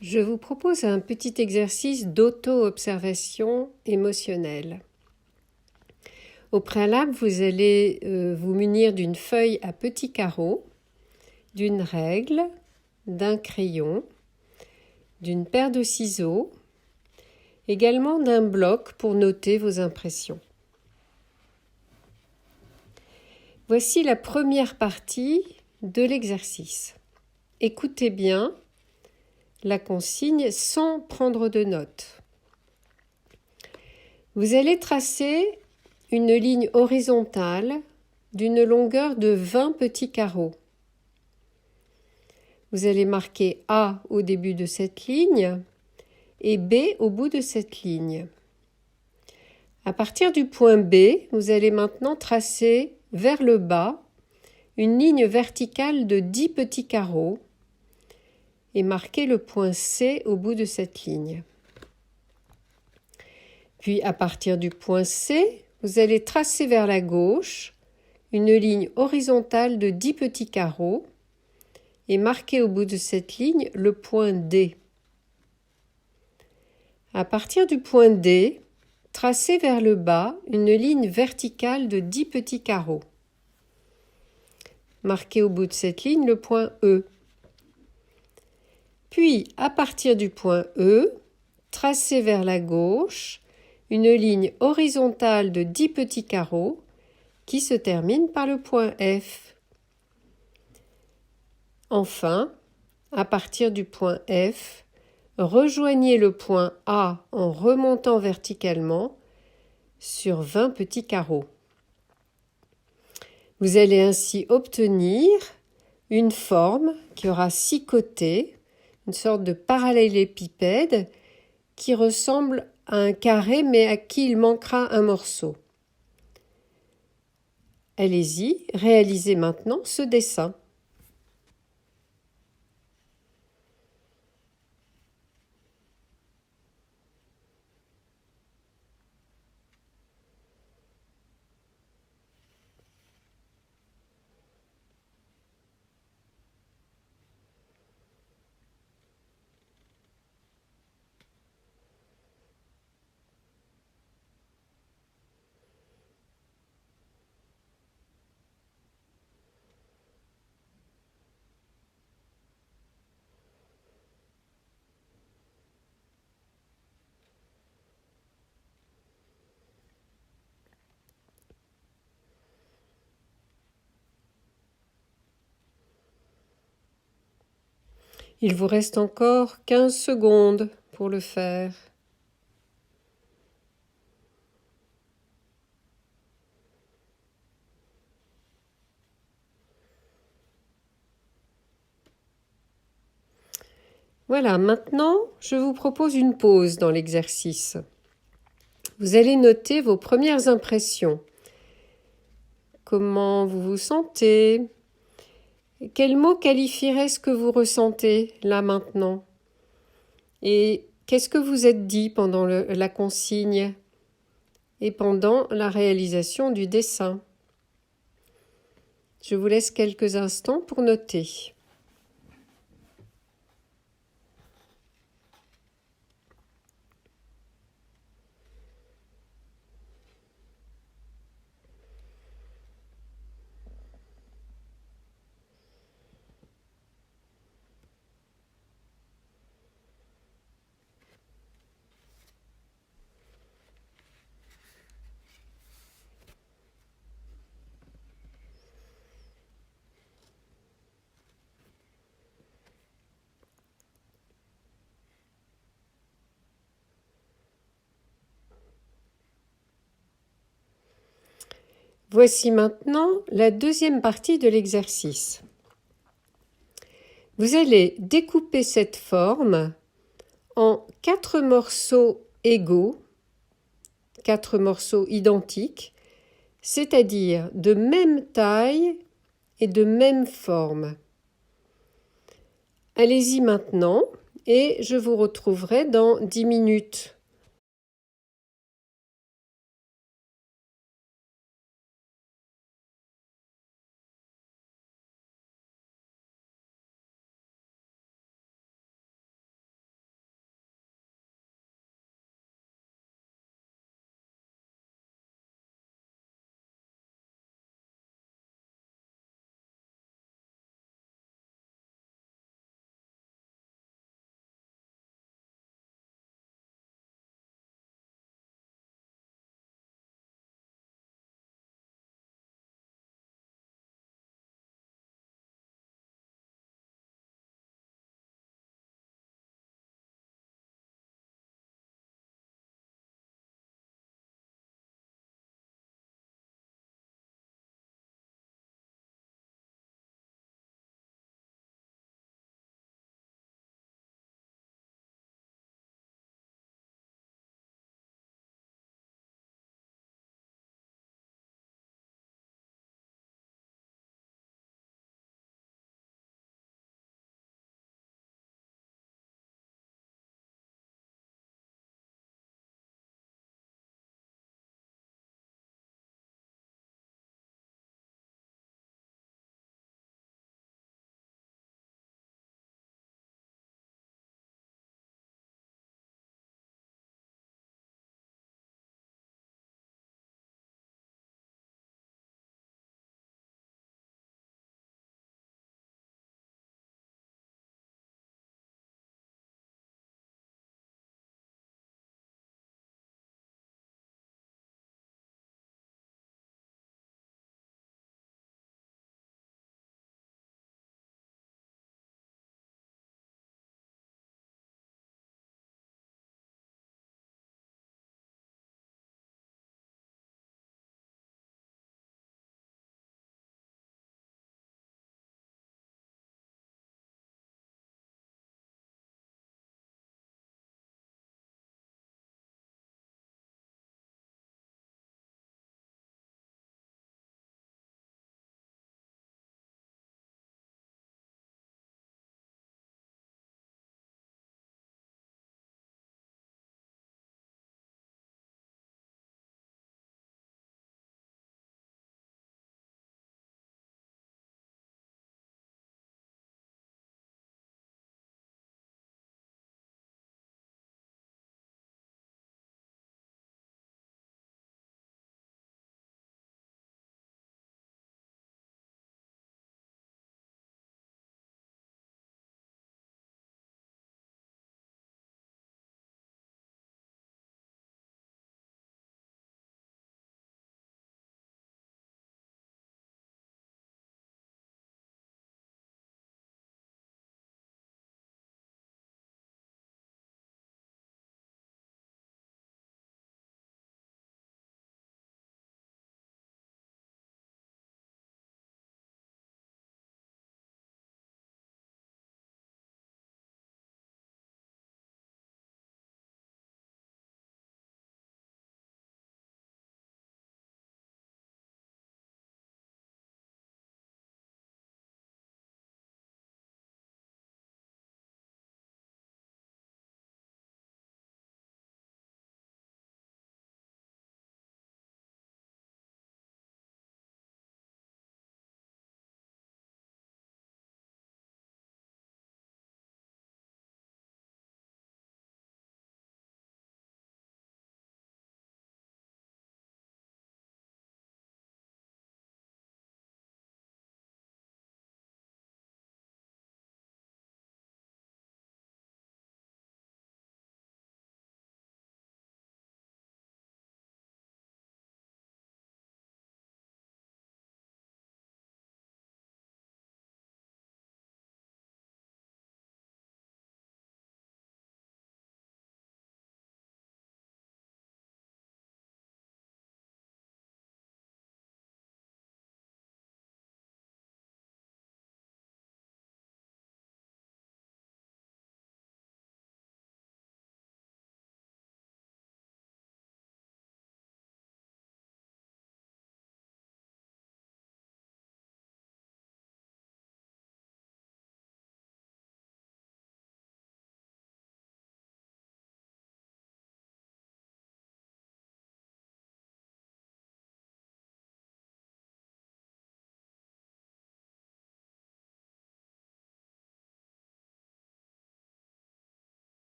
Je vous propose un petit exercice d'auto-observation émotionnelle. Au préalable, vous allez vous munir d'une feuille à petits carreaux, d'une règle, d'un crayon, d'une paire de ciseaux, également d'un bloc pour noter vos impressions. Voici la première partie de l'exercice. Écoutez bien la consigne sans prendre de notes. Vous allez tracer une ligne horizontale d'une longueur de 20 petits carreaux. Vous allez marquer A au début de cette ligne et B au bout de cette ligne. À partir du point B, vous allez maintenant tracer vers le bas une ligne verticale de 10 petits carreaux et marquer le point C au bout de cette ligne. Puis à partir du point C, vous allez tracer vers la gauche une ligne horizontale de 10 petits carreaux et marquer au bout de cette ligne le point D. À partir du point D, tracez vers le bas une ligne verticale de 10 petits carreaux. Marquez au bout de cette ligne le point E. Puis, à partir du point E, tracez vers la gauche une ligne horizontale de 10 petits carreaux qui se termine par le point F. Enfin, à partir du point F, rejoignez le point A en remontant verticalement sur 20 petits carreaux. Vous allez ainsi obtenir une forme qui aura 6 côtés, une sorte de parallélépipède qui ressemble à un carré mais à qui il manquera un morceau. Allez-y, réalisez maintenant ce dessin. Il vous reste encore 15 secondes pour le faire. Voilà, maintenant, je vous propose une pause dans l'exercice. Vous allez noter vos premières impressions. Comment vous vous sentez? Quel mot qualifierait ce que vous ressentez là maintenant? Et qu'est-ce que vous êtes dit pendant la consigne et pendant la réalisation du dessin? Je vous laisse quelques instants pour noter. Voici maintenant la deuxième partie de l'exercice. Vous allez découper cette forme en 4 morceaux égaux, 4 morceaux identiques, c'est-à-dire de même taille et de même forme. Allez-y maintenant et je vous retrouverai dans 10 minutes.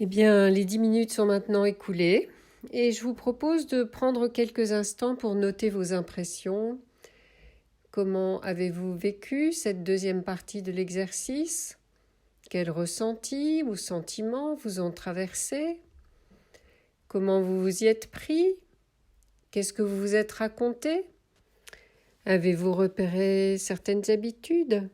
Eh bien, les 10 minutes sont maintenant écoulées et je vous propose de prendre quelques instants pour noter vos impressions. Comment avez-vous vécu cette deuxième partie de l'exercice? Quels ressentis ou sentiments vous ont traversé? Comment vous vous y êtes pris? Qu'est-ce que vous vous êtes raconté? Avez-vous repéré certaines habitudes?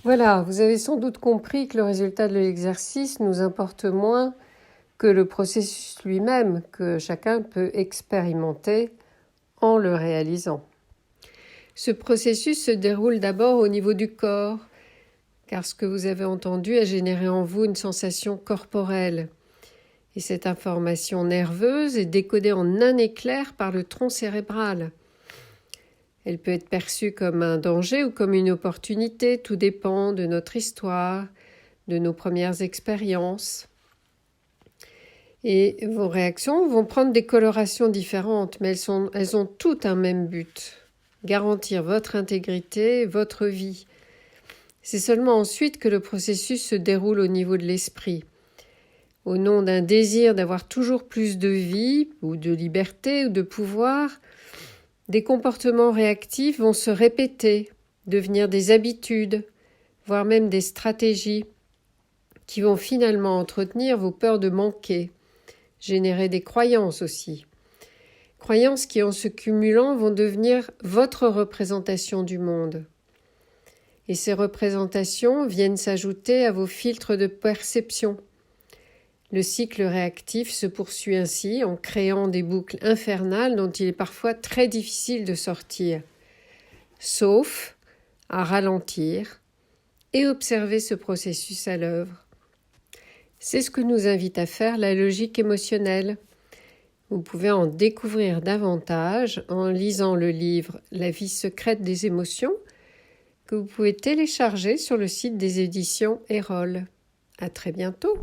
Voilà, vous avez sans doute compris que le résultat de l'exercice nous importe moins que le processus lui-même que chacun peut expérimenter en le réalisant. Ce processus se déroule d'abord au niveau du corps, car ce que vous avez entendu a généré en vous une sensation corporelle. Et cette information nerveuse est décodée en un éclair par le tronc cérébral. Elle peut être perçue comme un danger ou comme une opportunité, tout dépend de notre histoire, de nos premières expériences. Et vos réactions vont prendre des colorations différentes, mais elles ont toutes un même but: garantir votre intégrité, votre vie. C'est seulement ensuite que le processus se déroule au niveau de l'esprit. Au nom d'un désir d'avoir toujours plus de vie, ou de liberté, ou de pouvoir, des comportements réactifs vont se répéter, devenir des habitudes, voire même des stratégies, qui vont finalement entretenir vos peurs de manquer, générer des croyances aussi. Croyances qui, en se cumulant, vont devenir votre représentation du monde. Et ces représentations viennent s'ajouter à vos filtres de perception. Le cycle réactif se poursuit ainsi en créant des boucles infernales dont il est parfois très difficile de sortir, sauf à ralentir et observer ce processus à l'œuvre. C'est ce que nous invite à faire la logique émotionnelle. Vous pouvez en découvrir davantage en lisant le livre « La vie secrète des émotions » que vous pouvez télécharger sur le site des éditions Erol. À très bientôt.